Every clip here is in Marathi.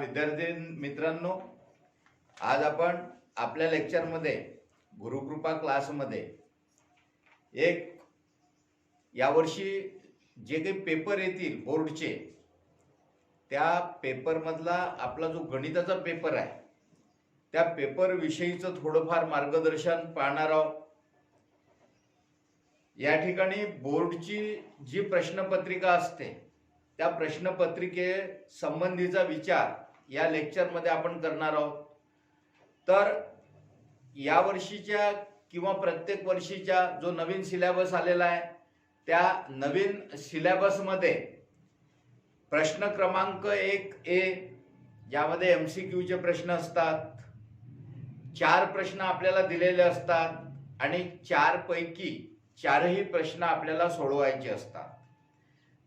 विद्यार्थी मित्रांनो, आज आपण आपल्या लेक्चरमध्ये गुरुकृपा क्लासमध्ये एक यावर्षी जे काही पेपर येतील बोर्डचे, त्या पेपरमधला आपला जो गणिताचा पेपर आहे त्या पेपर विषयीचं थोडंफार मार्गदर्शन पाहणार आहोत। या ठिकाणी बोर्डची जी प्रश्नपत्रिका असते त्या प्रश्नपत्रिके संबंधीचा विचार या लेक्चरमध्ये आपण करणार आहोत। तर या वर्षीच्या किंवा प्रत्येक वर्षीच्या जो नवीन सिलेबस आलेला आहे त्या नवीन सिलेबसमध्ये प्रश्न क्रमांक 1A यामध्ये MCQ चे प्रश्न असतात। 4 प्रश्न आपल्याला दिलेले असतात आणि 4 पैकी 4ही प्रश्न आपल्याला सोडवायचे असतात।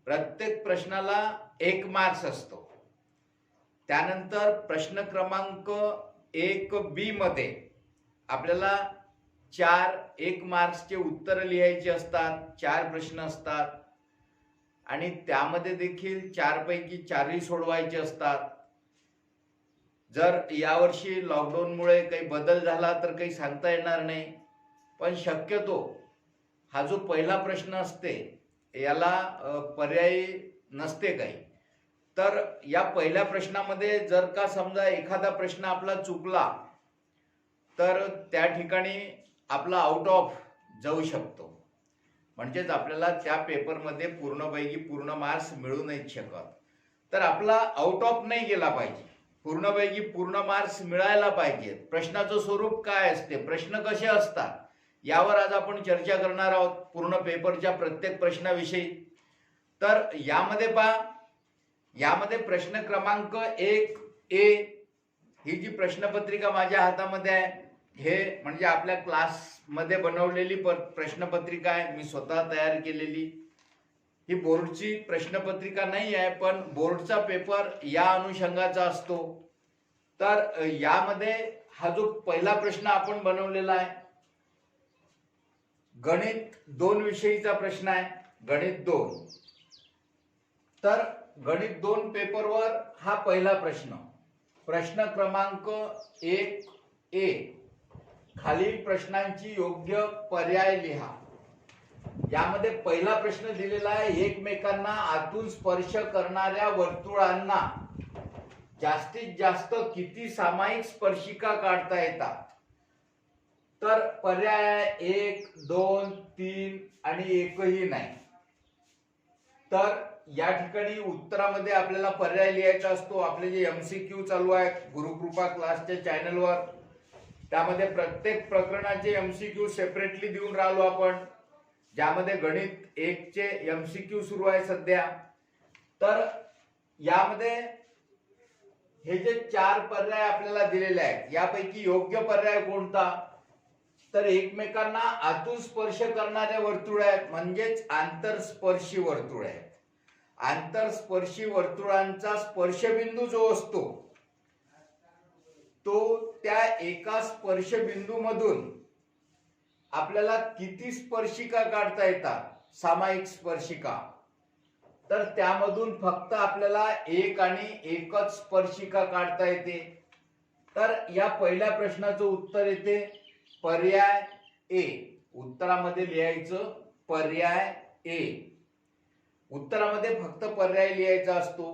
प्रत्येक प्रश्नाला 1 मार्क्स असतो। त्यानंतर प्रश्न क्रमांक 1B मध्ये आपल्याला 4 1 मार्क्सचे उत्तर लिहायचे असतात। 4 प्रश्न असतात आणि त्यामध्ये देखील 4 पैकी 4ही सोडवायचे असतात। जर यावर्षी लॉकडाऊनमुळे काही बदल झाला तर काही सांगता येणार नाही, पण शक्यतो हा जो पहिला प्रश्न असते याला पर्यायी नसते काही। तर या पहिल्या प्रश्नामध्ये जर का समजा एखादा प्रश्न आपला चुकला तर त्या ठिकाणी आपला आउट ऑफ जाऊ शकतो, म्हणजेच आपल्याला त्या पेपरमध्ये पूर्णपैकी पूर्ण मार्क्स मिळू नाही शकत। तर आपला आउट ऑफ नाही गेला पाहिजे, पूर्णपैकी पूर्ण मार्क्स मिळायला पाहिजे। प्रश्नाचं स्वरूप काय असते, प्रश्न कसे असतात, यावर आज आपण चर्चा करणार आहोत पूर्ण पेपरच्या प्रत्येक प्रश्नाविषयी। तर यामध्ये यामध्ये प्रश्न क्रमांक 1A ही जी प्रश्नपत्रिका माझ्या हातामध्ये आहे, हे म्हणजे आपल्या क्लासमध्ये बनवलेली प्रश्नपत्रिका आहे, मी स्वतः तयार केलेली। ही बोर्डची प्रश्नपत्रिका नाही आहे, पण बोर्डचा पेपर या अनुषंगाचा असतो। तर यामध्ये हा जो पहिला प्रश्न आपण बनवलेला आहे गणित 2 विषयीचा प्रश्न आहे, गणित 2। तर गणित 2 पेपरवर हा पहिला प्रश्न, प्रश्न क्रमांक 1A, खालील प्रश्नांची योग्य पर्याय लिहा। यामध्ये पहिला प्रश्न दिलेला आहे, एकमेकांना आतून स्पर्श करणाऱ्या वर्तुळांना जास्तीत जास्त किती सामायिक स्पर्शिका काढता येतात? तर पर्याय 1, 2, 3 आणि एकही नाही। तर या ठिकाणी उत्तरामध्ये आपल्याला पर्याय लिहायचा असतो। आपले जे MCQ चालू आहे गुरुकृपा क्लासच्या चॅनलवर, त्यामध्ये प्रत्येक प्रकरणाचे MCQ सेपरेटली देऊन राहिलो आपण, ज्यामध्ये गणित 1 चे MCQ सुरू आहे सध्या। तर यामध्ये हे जे 4 पर्याय आपल्याला दिलेले आहेत यापैकी योग्य पर्याय कोणता? तर एकमेकांना आतून स्पर्श करणारे वर्तुळ आहेत, म्हणजेच आंतरस्पर्शी वर्तुळ आहेत। आंतरस्पर्शी वर्तुळांचा स्पर्शबिंदू जो असतो तो त्या एका स्पर्शबिंदूमधून आपल्याला किती स्पर्शिका काढता येतात, सामायिक स्पर्शिका? तर त्यामधून फक्त आपल्याला 1 आणि 1च स्पर्शिका काढता येते। तर या पहिल्या प्रश्नाचं उत्तर येते पर्याय A। उत्तरामध्ये लिहायचं पर्याय A, उत्तरामध्ये फक्त पर्याय लिहायचा असतो।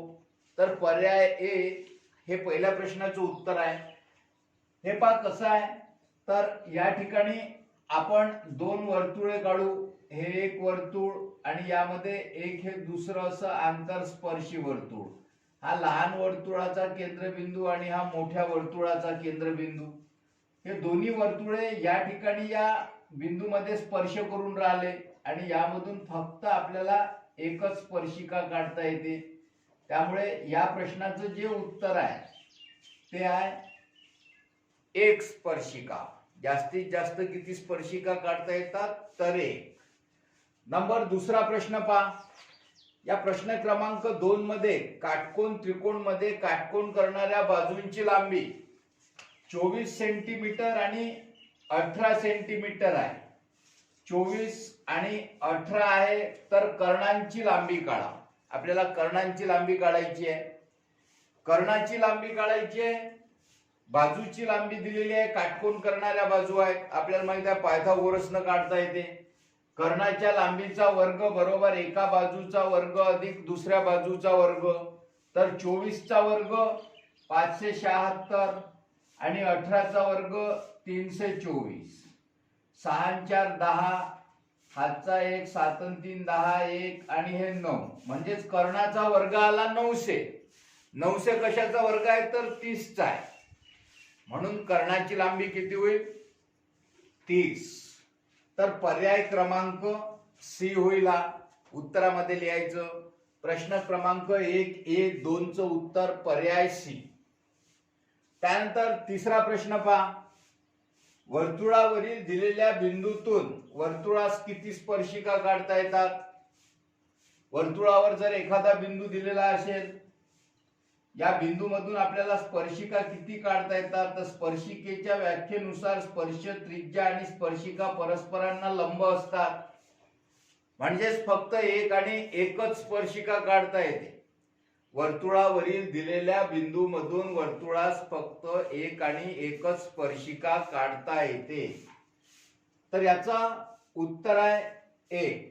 तर पर्याय A हे पहिल्या प्रश्नाचं उत्तर आहे। हे पहा कसं आहे, तर या ठिकाणी आपण 2 वर्तुळे काढू, हे एक वर्तुळ आणि यामध्ये एक हे दुसरं असं आंतरस्पर्शी वर्तुळ। हा लहान वर्तुळाचा केंद्रबिंदू आणि हा मोठ्या वर्तुळाचा केंद्रबिंदू, हे दोन्ही वर्तुळे या ठिकाणी या बिंदूमध्ये स्पर्श करून राहिले आणि यामधून फक्त आपल्याला एकच स्पर्शिका काढता येते। त्यामुळे या प्रश्नाचं जे उत्तर आहे ते आहे 1 स्पर्शिका। जास्तीत जास्त किती स्पर्शिका काढता येतात? तर 1 नंबर। दुसरा प्रश्न पहा, या प्रश्न क्रमांक 2 मध्ये काटकोन त्रिकोणमध्ये काटकोन करणाऱ्या बाजूंची लांबी 24 सेंटीमीटर आणि 18 सेंटीमीटर आहे। 24 आणि 18 आहे, तर कर्णांची लांबी काढा। आपल्याला कर्णांची लांबी काढायची आहे। कर्णाची लांबी काढायची आहे, बाजूची लांबी दिलेली आहे, काटकोन करणाऱ्या बाजू आहेत, आपल्याला माहित आहे पायथागोरसनं काढता येते. कर्णाच्या लांबीचा वर्ग बरोबर एका बाजूचा वर्ग अधिक दुसऱ्या बाजूचा वर्ग, तर 24चा वर्ग 576 आणि 18चा वर्ग 324. 6 4 10, हातचा 1, 7 3 10, 1 आणि हे 9, म्हणजेच कर्णाचा वर्ग आला 900. 900 कशाचा वर्ग आहे तर 30चा आहे, म्हणून कर्णाची लांबी किती होईल 30. तर पर्याय क्रमांक सी होईल. उत्तरामध्ये लिहायचं प्रश्न क्रमांक 1A2चं उत्तर पर्याय सी. त्यानंतर तिसरा प्रश्न पहा. वर्तुळावरील दिलेल्या बिंदूतून वर्तुळास किती स्पर्शिका काढता येतात. वर्तुळावर जर एखादा बिंदू दिलेला असेल, या बिंदूमधून आपल्याला स्पर्शिका किती काढता येतात, तर स्पर्शिकेच्या व्याख्येनुसार स्पर्श त्रिज्या आणि स्पर्शिका परस्परांना लंब असतात, म्हणजेच फक्त एक आणि एकच स्पर्शिका काढता येते. वर्तुळावरील दिलेल्या बिंदूमधून वर्तुळास फक्त एक आणि एकच स्पर्शिका काढता येते. तर याचा उत्तर आहे 1.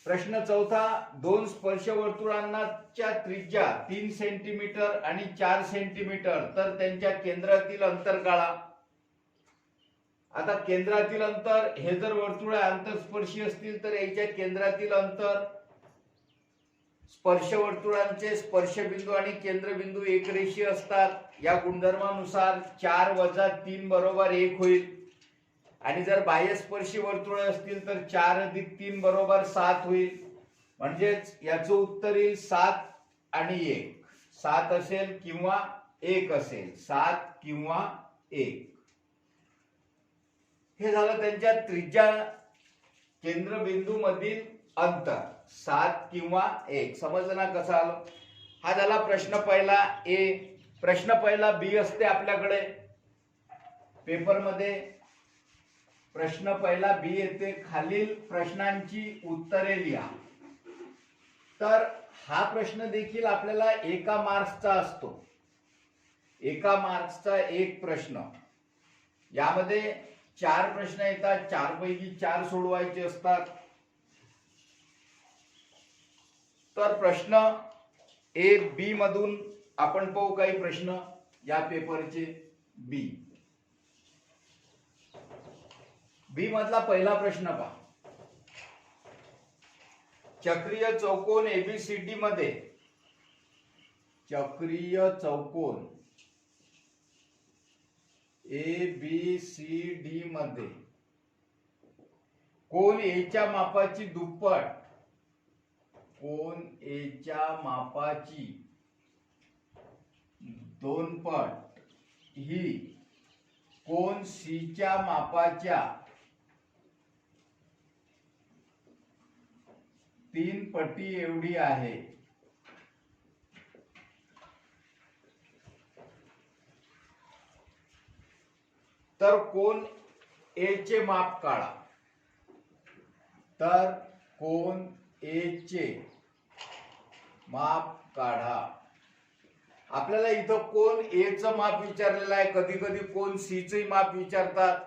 प्रश्न चौथा. 2 स्पर्शवर्तुळांच्या त्रिज्या 3 सेंटीमीटर आणि 4 सेंटीमीटर, तर त्यांच्या केंद्रातील अंतर काढा. आता केंद्रातील अंतर हे जर वर्तुळ आंतरस्पर्शी असतील तर याच्या केंद्रातील अंतर, स्पर्शवर्तुळांचे स्पर्शबिंदू आणि केंद्रबिंदू एकरेषीय असतात. या गुणधर्मानुसार 4 - 3 बरोबर 1 होईल. आणि जर बाह्यस्पर्शी वर्तुळ असतील तर 4 + 3 बरोबर 7 होईल. म्हणजेच याचं उत्तर येईल 7 आणि 1. 7 असेल किंवा 1 असेल, 7 किंवा 1. हे झालं त्यांच्या त्रिज्या केंद्रबिंदू मधील अंतर, 7 किंवा 1. समजलं ना कसं आलं. हा झाला प्रश्न पहिला ए. प्रश्न पहिला बी असते आपल्याकडे पेपरमध्ये. प्रश्न पहिला बी येते. खालील प्रश्नांची उत्तरे लिहा. तर हा प्रश्न देखील आपल्याला 1 मार्क्सचा असतो. 1 मार्क्सचा एक प्रश्न. यामध्ये 4 प्रश्न येतात, 4 पैकी 4 सोडवायचे असतात. तर प्रश्न ए बी मधून आपण पाहू काही प्रश्न या पेपरचे. बी मधला पहिला प्रश्न पहा. चक्रीय चौकोन एबीसीडी मध्ये, चक्रीय चौकोन एबीसीडी मध्ये कोन ए च्या मापाची दुप्पट, कोन ए च्या मापाची 2 पट ही कोन सी च्या मापाच्या 3 पटी एवढी आहे. तर कोन ए चे माप काढा. तर कोन ए चे माप काढा. आपल्याला इथं कोन ए चं माप विचारलेलं आहे, कधी कधी कोन सी चं माप विचारतात.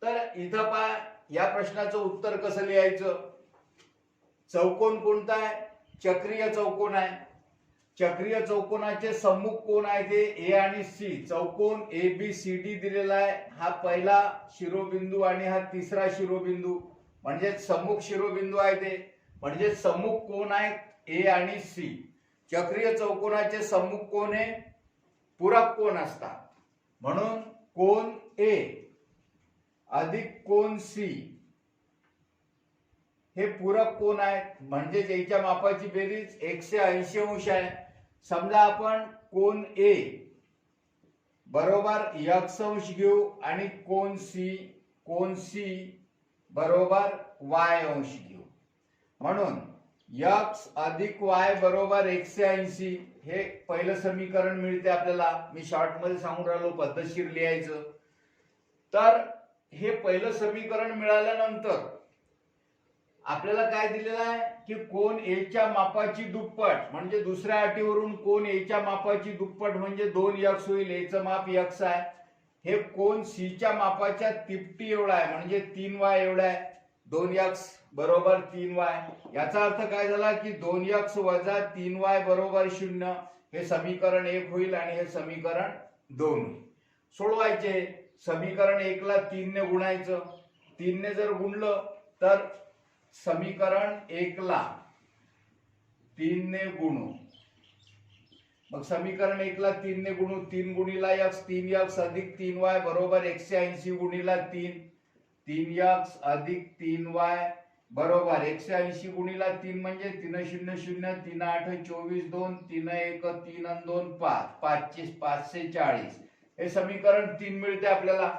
तर इथं पहा, या प्रश्नाचं उत्तर कसं लिहायचं. चौकोन कोणता आहे, चक्रीय चौकोन आहे. चक्रीय चौकोनाचे सम्मुख कोण आहे ते ए आणि सी. चौकोन एबीसीडी दिलेला आहे. हा पहिला शिरोबिंदू आणि हा तिसरा शिरोबिंदू, म्हणजे सम्मुख शिरोबिंदू आहे ते, म्हणजे सम्मुख कोण आहेत ए आणि सी. चक्रीय चौकोनाचे सम्मुख कोण हे पूरक कोण असतात, म्हणून कोन ए अधिक कोन सी हे पूरक कोण आहेत. म्हणजे याच्या मापाची बेरीज 180 अंश आहे. समजा आपण कोन ए बरोबर x अंश घेऊ आणि कोन सी बरोबर y अंश घेऊ. म्हणून x अधिक y बरोबर 180 हे पहिलं समीकरण मिळते आपल्याला. मी शॉर्ट मध्ये सांगून राहिलो, पद्धतशीर लिहायचं. तर हे पहिलं समीकरण मिळाल्यानंतर आपल्याला काय दिलेलं आहे की कोन ए च्या मापाची दुप्पट म्हणजे दुसऱ्या अटीवरून कोन ए च्या मापाची दुप्पट म्हणजे 2x होईल. ए चं माप x आहे. हे कोन सी च्या मापाच्या तिपटी एवढा आहे म्हणजे 3y एवढा आहे. 2x बरोबर 3y. याचा अर्थ काय झाला की 2x वजा 3y बरोबर 0. हे समीकरण 1 होईल आणि हे समीकरण 2 होईल. सोडवायचे. समीकरण 1 ला 3 ने गुणायचं. 3 ने जर गुणलं तर समीकरण 1 ला 3 ने गुणू. मग समीकरण 1 ला 3 ने गुणू. 3 गुणिला x 3x अधिक 3y बरोबर 180 गुणिला 3 3x अधिक 3y बरोबर 180 गुणिला 3 म्हणजे 3 0 0 3 8 24 2 3 1 3 आणि 2 5 540. हे समीकरण 3 मिळते आपल्याला.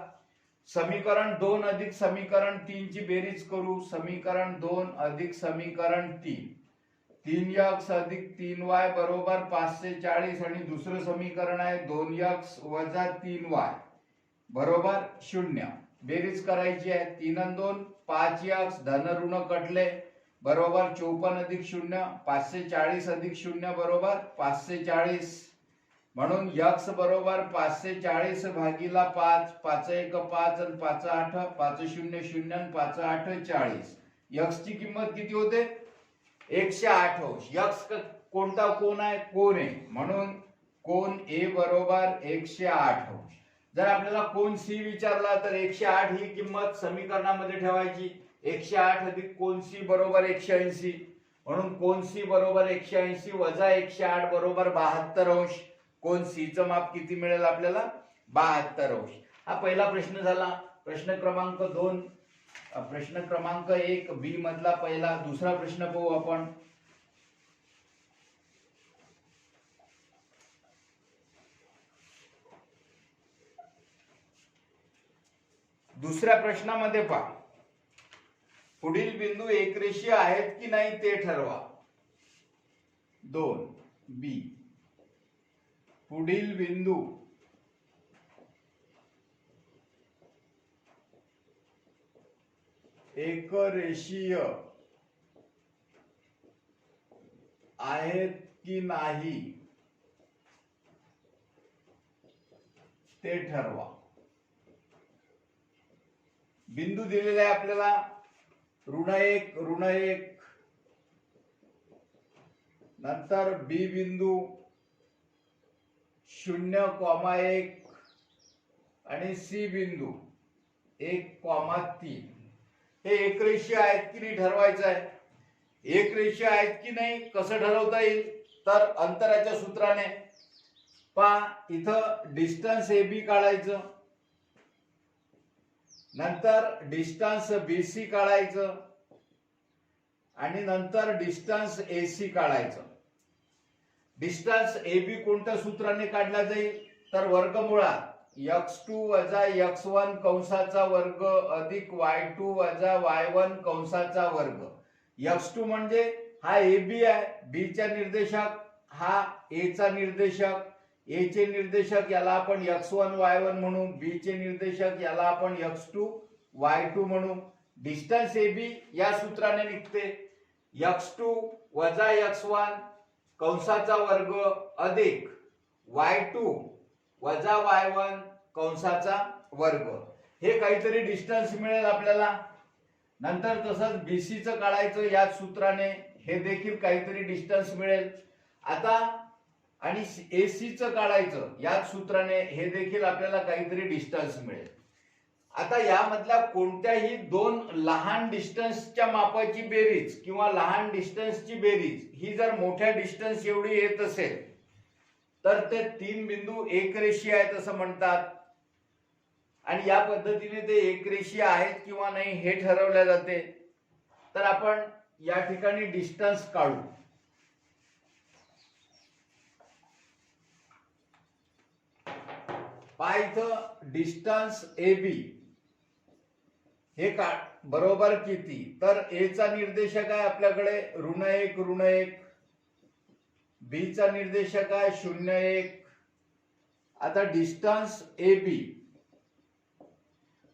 समीकरण 2 अधिक समीकरण 3 ची बेरीज करू. समीकरण 2 अधिक समीकरण 3 3x अधिक 3y बरोबर 540 आणि दुसरं समीकरण आहे 2x वजा 3y बरोबर 0. बेरीज करायची आहे. 3 आणि 2 5x धन ऋण कटले बरोबर 54 अधिक 0 540 अधिक 0 बरोबर 540. म्हणून x बरोबर 540 भागीला 5 5 1 5 आणि 5 8 5 0 0 आणि 5 8 40. x ची किंमत किती होते 108 अंश. x कोणता कोन आहे कोन आहे म्हणून कोन a बरोबर 108 अंश. जर आपल्याला कोन c विचारला तर 108 ही किंमत समीकरणामध्ये ठेवायची. 108 अधिक कोन c बरोबर 180 म्हणून कोन c बरोबर 180 वजा 108 बरोबर 72 अंश. कोन सी चं माप किती मिळेल आपल्याला 72 अंश. हा पहिला प्रश्न झाला. प्रश्न क्रमांक 2 प्रश्न क्रमांक 1 बी मधला पहिला. दुसरा प्रश्न पाहू आपण. दुसऱ्या प्रश्नामध्ये पहा. पुढील बिंदू एकरेषीय आहेत की नाही ते ठरवा. 2 बी पुढील बिंदू एकरेषीय आहेत की नाही ते ठरवा. बिंदू दिलेला आहे आपल्याला ऋण 1 नंतर बी बिंदू 0,1 आणि सी बिंदू 1,3. हे एकरेषीय आहेत की नाही ठरवायचं आहे. एकरेषीय आहेत की नाही कसं ठरवता येईल तर अंतराच्या सूत्राने. पहा इथं डिस्टन्स ए बी काढायचं नंतर डिस्टन्स बीसी काढायचं आणि नंतर डिस्टन्स एसी काढायचं. डिस्टन्स ए बी कोणत्या सूत्राने काढला जाईल तर वर्गमुळात x2 वजा x1 कंसाचा वर्ग अधिक y2 वजा y1 कंसाचा वर्ग. x2 म्हणजे हा ए बी आहे. बी चा निर्देशक हा ए चा निर्देशक. ए चे निर्देशक याला आपण x1 y1 म्हणू. बी चे निर्देशक याला आपण x2 y2 म्हणू. डिस्टन्स ए बी या सूत्राने निघते x2 वजा x1 कंसाचा वर्ग अधिक y2 वजा y1 कंसाचा वर्ग. हे काहीतरी डिस्टन्स मिळेल आपल्याला. नंतर तसंच बीसी चं काढायचं याच सूत्राने. हे देखील काहीतरी डिस्टन्स मिळेल. आता आणि एसी चं काढायचं याच सूत्राने. हे देखील आपल्याला काहीतरी डिस्टन्स मिळेल. आता यामधल्या कोणत्याही दोन लहान डिस्टन्सच्या मापाची बेरीज किंवा लहान डिस्टन्सची बेरीज ही जर मोठ्या डिस्टन्स एवढी येत असेल तर ते 3 बिंदू एकरेषीय आहेत असं म्हणतात. आणि या पद्धतीने ते एकरेषीय आहेत किंवा नाही हे ठरवले जाते. तर आपण या ठिकाणी डिस्टन्स काढू. पहा इथं डिस्टन्स ए बी हे बरोबर किती तर ए चा निर्देशक आहे आपल्याकडे ऋण 1 बी चा निर्देशक आहे 0,1. आता डिस्टन्स ए बी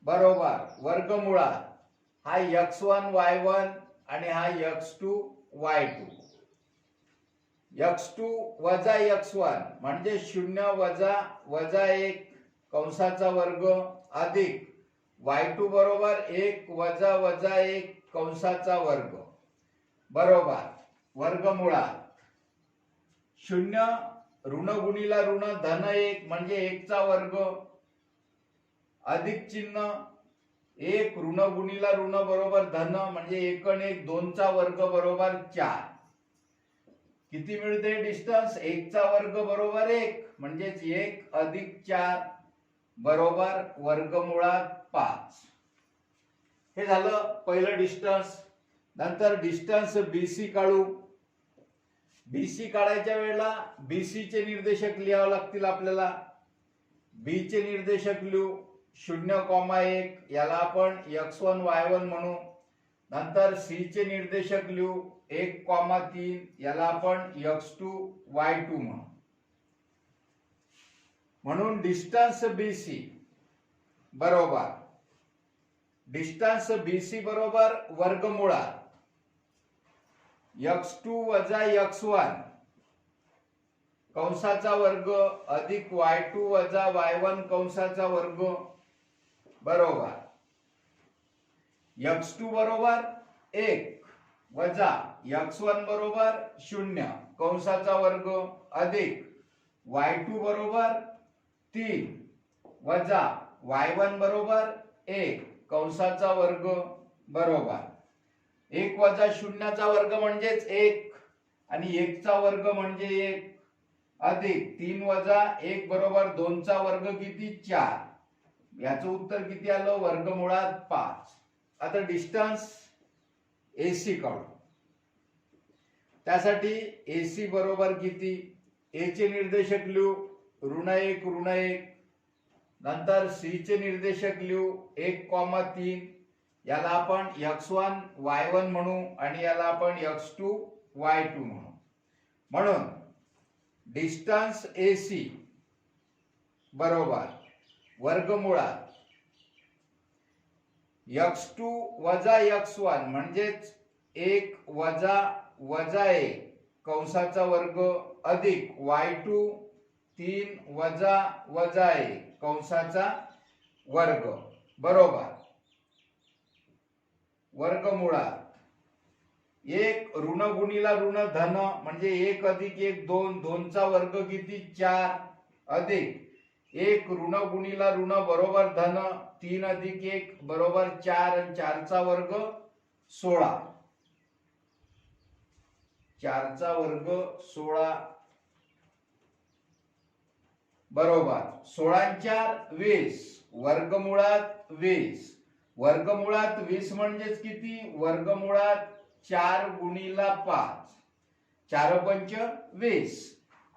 बरोबर वर्गमुळात हा x1 y1 आणि हा x2 y2. x2 वजा x1 म्हणजे 0 वजा वजा 1 कंसाचा वर्ग अधिक y2 बरोबर 1 वजा वजा 1 कंसाचा वर्ग बरोबर वर्गमुळात 0 ऋण गुणिला ऋण धन 1 म्हणजे 1 चा वर्ग अधिक चिन्ह 1 ऋण गुणिला ऋण बरोबर धन म्हणजे 1 आणि 1 2 चा वर्ग बरोबर 4. किती मिळते डिस्टन्स 1 चा वर्ग बरोबर 1 म्हणजेच 1 अधिक 4 बरोबर वर्गमुळात 5. हे झालं पहिलं डिस्टन्स. नंतर डिस्टन्स BC काढू. BC काढायच्या वेळेला BC चे निर्देशक लिहावे लागतील आपल्याला. B चे निर्देशक लिहू 0,1 याला आपण x1 y1 म्हणू. नंतर C चे निर्देशक लिहू 1,3 याला आपण x2 y2 म्हणू. म्हणून डिस्टन्स BC बरोबर डिस्टन्स BC बरोबर वर्गमुळात x2 वजा x1 कंसाचा वर्ग अधिक y2 वजा y1 कंसाचा वर्ग बरोबर x2 बरोबर 1 वजा x1 बरोबर 0 कंसाचा वर्ग अधिक y2 बरोबर 3 वजा y1 बरोबर 1 कंसाचा वर्ग बरोबर 1 वजा 0 चा वर्ग म्हणजेच 1 आणि 1 चा वर्ग म्हणजे 1 अधिक 3 वजा 1 बरोबर 2 चा वर्ग किती 4. याचं उत्तर किती आलं वर्गमुळात 5. आता डिस्टन्स AC काढू. त्यासाठी AC बरोबर किती A चे निर्देशक लिहू ऋण 1 ऋण 1. नंतर C चे निर्देशक लिहू 1,3 याला आपण x1 y1 म्हणू आणि याला आपण x2 y2 म्हणू. म्हणून डिस्टन्स AC बरोबर वर्गमुळात x2 वजा x1 म्हणजेच 1 वजा वजा 1 कंसाचा वर्ग अधिक y2 3 वजा वजा 1 कंसाचा वर्ग बरोबर वर्गमुळात 1 ऋण गुणिला ऋण धन म्हणजे 1 अधिक 1 2 2 चा वर्ग किती 4 अधिक 1 ऋण गुणिला ऋण बरोबर धन 3 अधिक 1 बरोबर 4 आणि 4 चा वर्ग 16 4 चा वर्ग 16 बरोबर 16 4 20 वर्गमुळात 20 वर्गमुळात 20 म्हणजेच किती वर्गमुळात 4 गुणिला 5 4 पंच 20.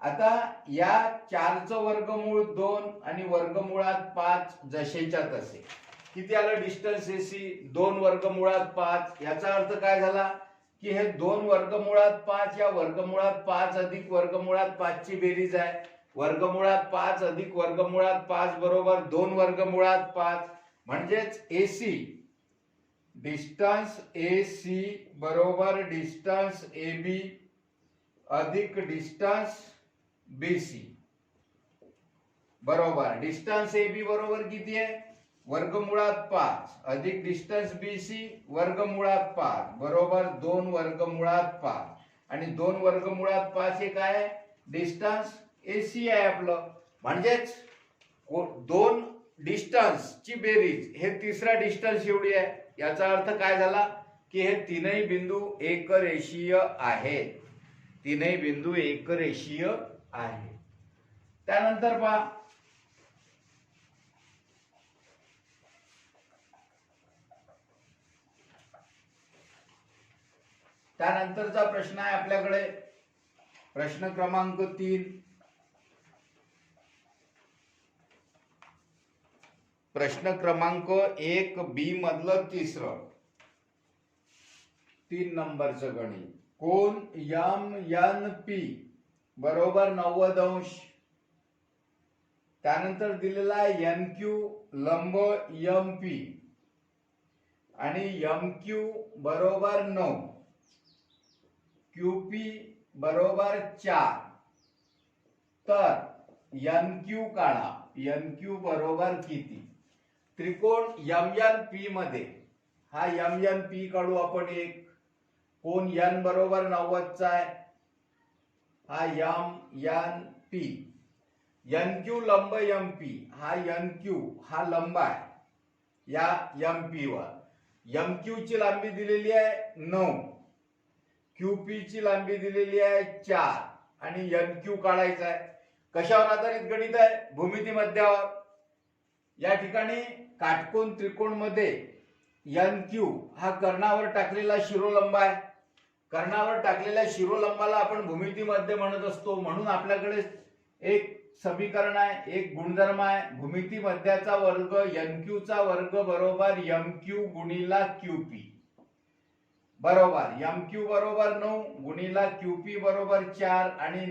आता या 4 चं वर्गमूळ 2 आणि वर्गमुळात 5 जसेच्या तसे. किती आलं डिस्टन्स AC 2 वर्गमुळात 5. याचा अर्थ काय झाला की हे 2 वर्गमुळात 5 या वर्गमुळात 5 अधिक वर्गमुळात 5 ची बेरीज आहे. वर्गमुळात 5 अधिक वर्गमुळात 5 बरोबर 2 वर्गमुळात 5 म्हणजेच AC डिस्टन्स AC बरोबर डिस्टन्स AB अधिक डिस्टन्स BC बरोबर डिस्टन्स AB बरोबर किती आहे वर्गमुळात 5 अधिक डिस्टन्स BC वर्गमुळात 5 बरोबर 2 वर्गमुळात 5 आणि 2 वर्गमुळात 5 हे काय आहे डिस्टन्स AC आहे आपलं. म्हणजेच 2 डिस्टन्स ची बेरीज हे तिसरा डिस्टन्स एवढी आहे. याचा अर्थ काय झाला की हे तीनही बिंदू एकरेषीय आहेत. तीनही बिंदू एकरेषीय आहेत. त्यानंतर पहा त्यानंतरचा प्रश्न आहे आपल्याकडे प्रश्न क्रमांक 3. प्रश्न क्रमांक 1B मधलं तिसरं 3 नंबरचं गणित. कोन MNP बरोबर 90 अंश. त्यानंतर दिलेला NQ लंब MP आणि एम क्यू बरोबर 9, क्यूपी बरोबर 4, तर एन क्यू काढा. एन क्यू बरोबर किती? त्रिकोण एम एन पी मध्ये हा एम एन पी काढू आपण. एक कोण एन बरोबर 90 चा आहे, हा M N P. N Q लंब एम पी, हा एन क्यू हा लंब आहे या एम पी वर. एम क्यू ची लांबी दिलेली आहे 9, क्यू पी ची लांबी दिलेली आहे 4 आणि एन क्यू काढायचा आहे. कशावर आधारित गणित आहे? भूमिती मध्यावर. या ठिकाणी काटकोन त्रिकोण मध्ये एन क्यू हा कर्णावर टाकलेला शिरोलंब आहे. कर्णावर टाकलेल्या शिरोलंबाला आपण भूमिती मध्य म्हणत असतो. म्हणून आपल्याकडे एक समीकरण आहे, एक गुणधर्म आहे, भूमिती मध्याचा वर्ग एन क्यू चा वर्ग बरोबर एम क्यू गुणिला क्यूपी बरोबर एम क्यू बरोबर 9 गुणिला क्यूपी बरोबर 4 आणि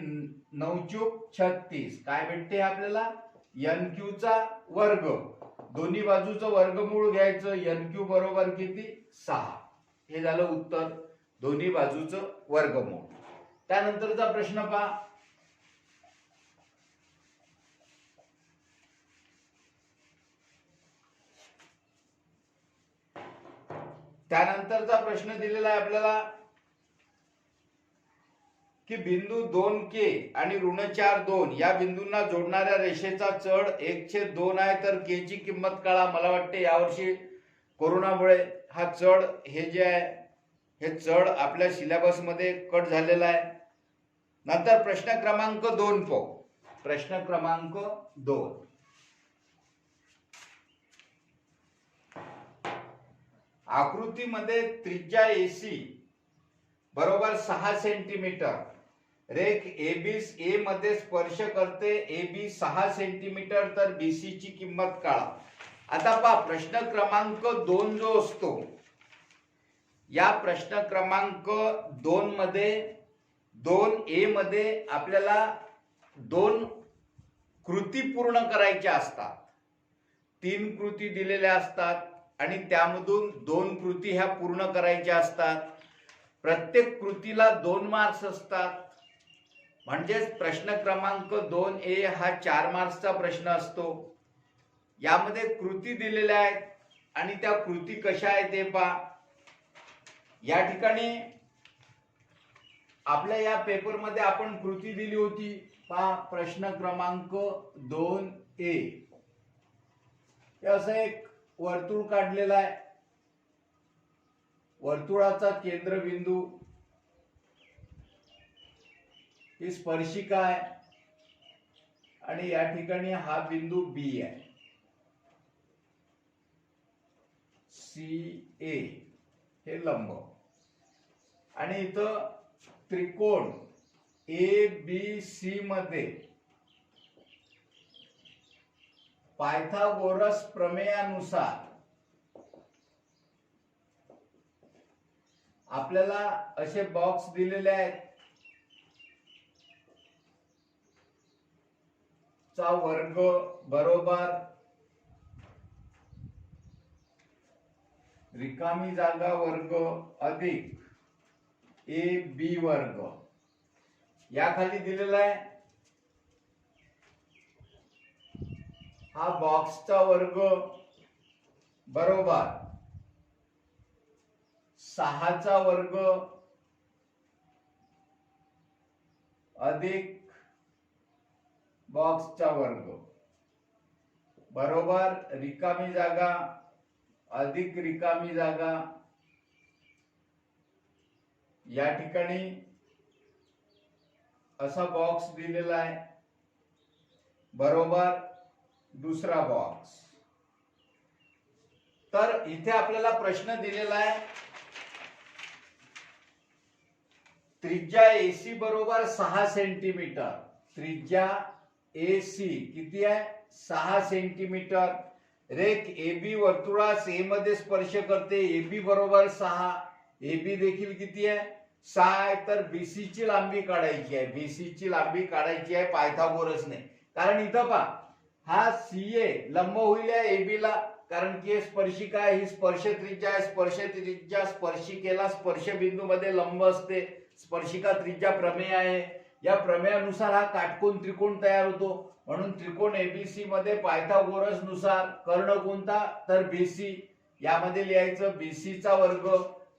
9 चूक 36. काय भेटते आपल्याला? एन क्यू चा वर्ग. दोन्ही बाजूचं वर्गमूळ घ्यायचं. एन क्यू बरोबर किती? 6. हे झालं उत्तर, दोन्ही बाजूचं वर्गमूळ. त्यानंतरचा प्रश्न पहा. त्यानंतरचा प्रश्न दिलेला आहे आपल्याला की बिंदू 2K आणि ऋण 4,2 या बिंदूंना जोडणाऱ्या रेषेचा चढ 1/2 आहे, तर K ची किंमत काढा. मला वाटते यावर्षी कोरोनामुळे हा चढ हे जे आहे हे चढ आपल्या सिलेबस मध्ये कट झालेला आहे. नंतर प्रश्न क्रमांक 2 पाहू. प्रश्न क्रमांक 2, आकृतीमध्ये त्रिज्या AC बरोबर 6 सेंटीमीटर, रेख ए मध्ये स्पर्श करते. AB 6 सेंटीमीटर, तर BC ची किंमत काढा. आता पहा, प्रश्न क्रमांक 2 जो असतो या प्रश्न क्रमांक 2 मध्ये 2A मध्ये आपल्याला 2 कृती पूर्ण करायच्या असतात. 3 कृती दिलेल्या असतात आणि त्यामधून 2 कृती ह्या पूर्ण करायच्या असतात. प्रत्येक कृतीला 2 मार्क्स असतात. म्हणजेच प्रश्न क्रमांक 2A हा 4 मार्क्सचा प्रश्न असतो. यामध्ये कृती दिलेल्या आहेत आणि त्या कृती कशा आहेत ते पहा. या ठिकाणी आपल्या या पेपर मध्ये आपण कृती दिली होती. पहा, प्रश्न क्रमांक 2A. असं एक वर्तुळ काढलेला आहे. वर्तुळाचा केंद्रबिंदू ही स्पर्शिका आहे आणि या ठिकाणी हा बिंदू B आहे. CA हे लंब आणि इथं त्रिकोण ABC मध्ये पायथागोरस प्रमेयानुसार आपल्याला असे बॉक्स दिलेले आहेत. चा वर्ग बरोबर रिकामी जागा वर्ग अधिक AB वर्ग. या खाली दिलेला आहे हा बॉक्सचा वर्ग बरोबर 6 चा वर्ग अधिक बॉक्सचा वर्ग बरोबर रिकामी जागा अधिक रिकामी जागा. या ठिकाणी असा बॉक्स दिलेला आहे बरोबर दुसरा बॉक्स. तर इथे आपल्याला प्रश्न दिलेला आहे त्रिज्या AC बरोबर 6 सेंटीमीटर. त्रिज्या AC किती आहे? 6 सेंटीमीटर. रेख AB वर्तुळास A मध्ये स्पर्श करते. AB बरोबर 6. AB देखील किती आहे? 6 आहे. तर BC ची लांबी काढायची आहे. BC ची लांबी काढायची आहे पायथागोरसने. कारण इथं पहा हा CA लंब होईल या AB ला, कारण की स्पर्शिका आहे, ही स्पर्श त्रिज्या आहे. स्पर्श त्रिज्या स्पर्शिकेला स्पर्शबिंदू मध्ये लंब असते. स्पर्शिका त्रिज्या प्रमेय आहे. या प्रमेयानुसार हा काटकोन त्रिकोण तयार होतो. म्हणून त्रिकोण एबीसी मध्ये पायथागोरस नुसार कर्ण कोणता, तर बीसी. यामध्ये लिहायचं बीसी चा वर्ग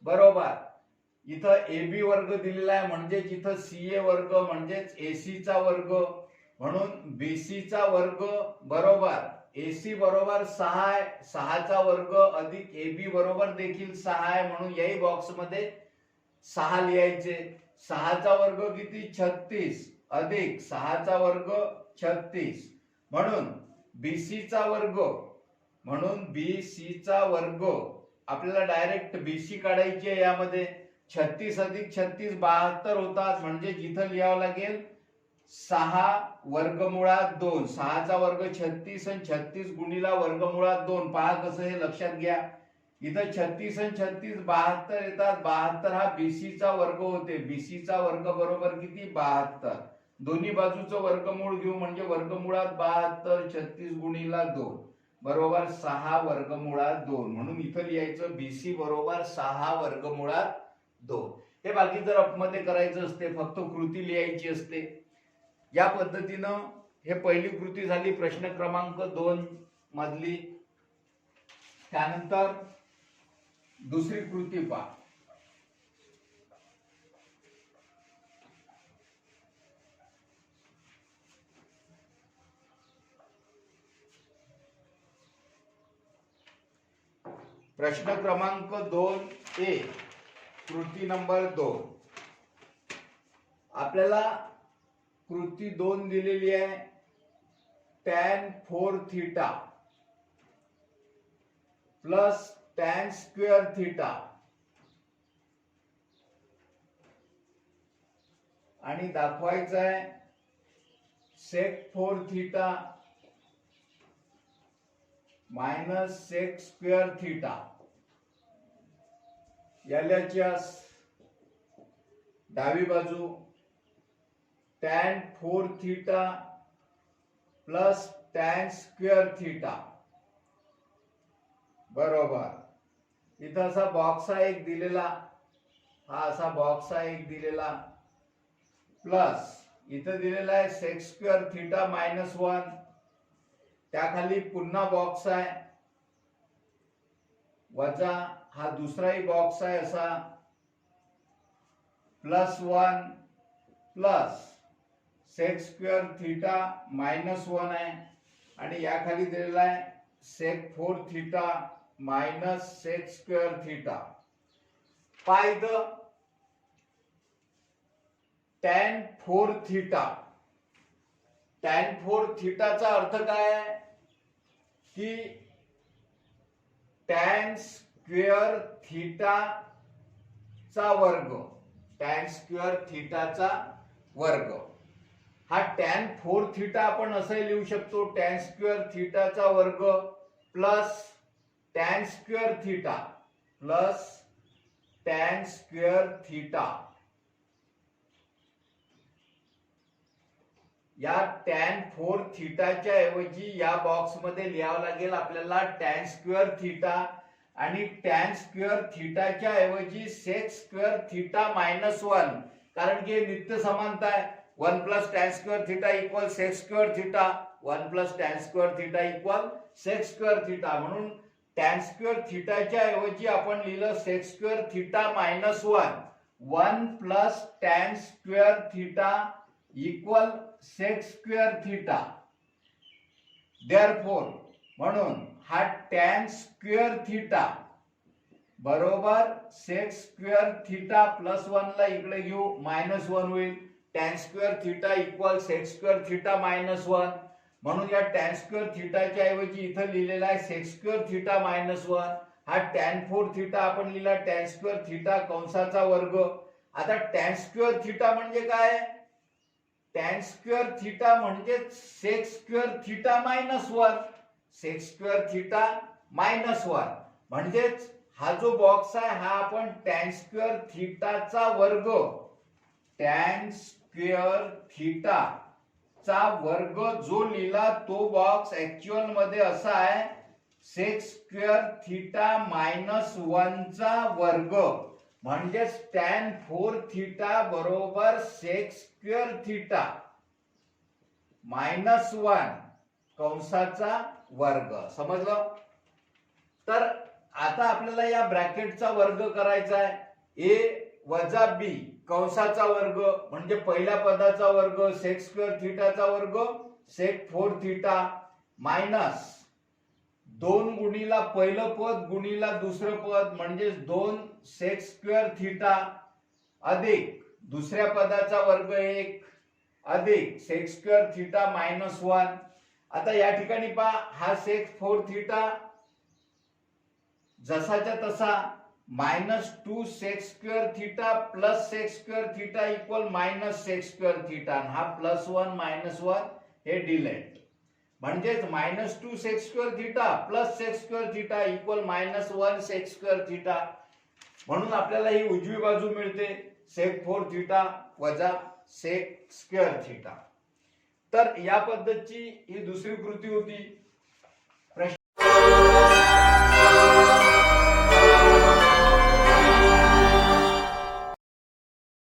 बरोबर. इथं एबी वर्ग दिलेला आहे, म्हणजेच इथं सीए वर्ग म्हणजेच एसी चा वर्ग. म्हणून बीसी चा वर्ग बरोबर एसी बरोबर 6 आहे. 6 चा वर्ग अधिक एबी बरोबर देखील 6 आहे. म्हणून याही बॉक्स मध्ये 6 लिहायचे. 6 चा वर्ग किती, 36 अधिक 6 चा वर्ग 36. म्हणून बीसी चा वर्ग, म्हणून बीसी चा वर्ग आपल्याला डायरेक्ट बीसी काढायची आहे. यामध्ये 36 अधिक 36 72 होतात. म्हणजे जिथं लिहावं लागेल 6 वर्गमुळात 2. 6 चा वर्ग 36 आणि 36 गुणिला वर्गमुळात 2. पहा कसं हे लक्षात घ्या. इथं 36 आणि 36 72 येतात. 72 हा बीसी चा वर्ग होते. बीसी चा वर्ग बरोबर किती, 72. दोन्ही बाजूचं वर्गमूळ घेऊ म्हणजे वर्गमुळात 72 36 गुणिला 2 बरोबर 6 वर्गमुळात 2. म्हणून इथं लिहायचं बीसी बरोबर 6 वर्गमुळात 2. हे बाकी जर अपमध्ये करायचं असते, फक्त कृती लिहायची असते. या पद्धतीनं हे पहिली कृती झाली प्रश्न क्रमांक 2 मधली. त्यानंतर दुसरी कृती पहा. प्रश्न क्रमांक 2A कृती नंबर 2. आपल्याला कृती 2 दिलेली आहे. tan 4 theta plus tan square theta आणि दाखवायचं आहे sec 4 theta minus sec square theta. याल्याच्या डावी बाजू tan 4 theta plus tan square theta बरोबर. इथं असा बॉक्स आहे एक दिलेला, हा असा बॉक्स आहे एक दिलेला, प्लस इथं दिलेला आहे sec स्क्वेअर थीटा मायनस 1. त्याखाली पुन्हा बॉक्स आहे, वजा हा दुसराही बॉक्स आहे असा plus 1 plus sec square theta minus 1 आहे. आणि याखाली दिलेला आहे sec 4 theta minus sec square theta. पायद tan 4 थीटा. tan 4 थीटाचा अर्थ काय आहे की tan स्क्वेअर थीटा चा वर्ग. tan स्क्वेअर थीटाचा वर्ग. हा tan 4 थीटा आपण असंही लिहू शकतो, tan स्क्वेअर थीटाचा वर्ग plus tan square theta plus tan square theta. या tan 4 थीटाच्या ऐवजी या बॉक्स मध्ये लिहावं लागेल आपल्याला tan स्क्वेअर थीटा आणि tan स्क्वेअर थीटाच्या ऐवजी sec स्क्वेअर थीटा मायनस 1. कारण की नित्य समानता आहे. 1 plus tan square theta equal sec square theta. 1 plus tan square theta equal sec square theta. म्हणून tan स्क्वेअर थीटाच्या ऐवजी आपण लिहिलं sec square theta minus 1. 1 plus tan square theta equal sec square theta. Therefore म्हणून हा tan स्क्वेअर थीटा बरोबर sec स्क्वेअर थीटा प्लस 1 ला इकडे घेऊ मायनस 1 होईल. tan square theta equal sec square theta minus 1. म्हणून या tan स्क्वेअर थीटाच्या ऐवजी इथं लिहिलेला आहे sec स्क्वेअर थीटा मायनस 1. हा tan 4 थीटा आपण लिहिला tan स्क्वेअर थीटा कंसाचा वर्ग. आता tan स्क्वेअर थीटा म्हणजे काय, tan स्क्वेअर थीटा म्हणजे sec square theta minus 1. sec square theta minus 1 म्हणजेच हा जो बॉक्स आहे हा आपण tan स्क्वेअर थीटाचा वर्ग, tan स्क्वेअर थीटा चा वर्ग जो लिहिला तो बॉक्स ऍक्च्युअल मध्ये असा आहे सेक स्क्वेअर थिटा मायनस 1 चा वर्ग म्हणजेच टॅन 4 थिटा बरोबर सेक स्क्वेअर थिटा मायनस 1 कंसाचा वर्ग. समजलं? तर आता आपल्याला या ब्रॅकेटचा वर्ग करायचा आहे. ए वजा बी कंसाचा वर्ग म्हणजे पहिल्या पदाचा वर्ग सेक स्क्वेअर थिटाचा वर्ग सेक 4 थिटा मायनस 2 गुणिला पहिलं पद गुणिला दुसरं पद म्हणजे 2 सेक स्क्वेअर थिटा अधिक दुसऱ्या पदाचा वर्ग 1 अधिक सेक स्क्वेअर थिटा मायनस 1. आता या ठिकाणी पहा हा सेक 4 थिटा जसाच्या तसा minus 2 sec square theta plus sec square theta equal minus sec square theta. हा प्लस 1 मायनस 1 हे डिलेट म्हणजेच minus 2 sec square theta plus sec square theta equal minus 1 sec square theta. म्हणून आपल्याला ही उजवी बाजू मिळते सेक 4 थिटा वजा सेक स्क्वेअर थिटा. तर या पद्धतीची ही दुसरी कृती होती.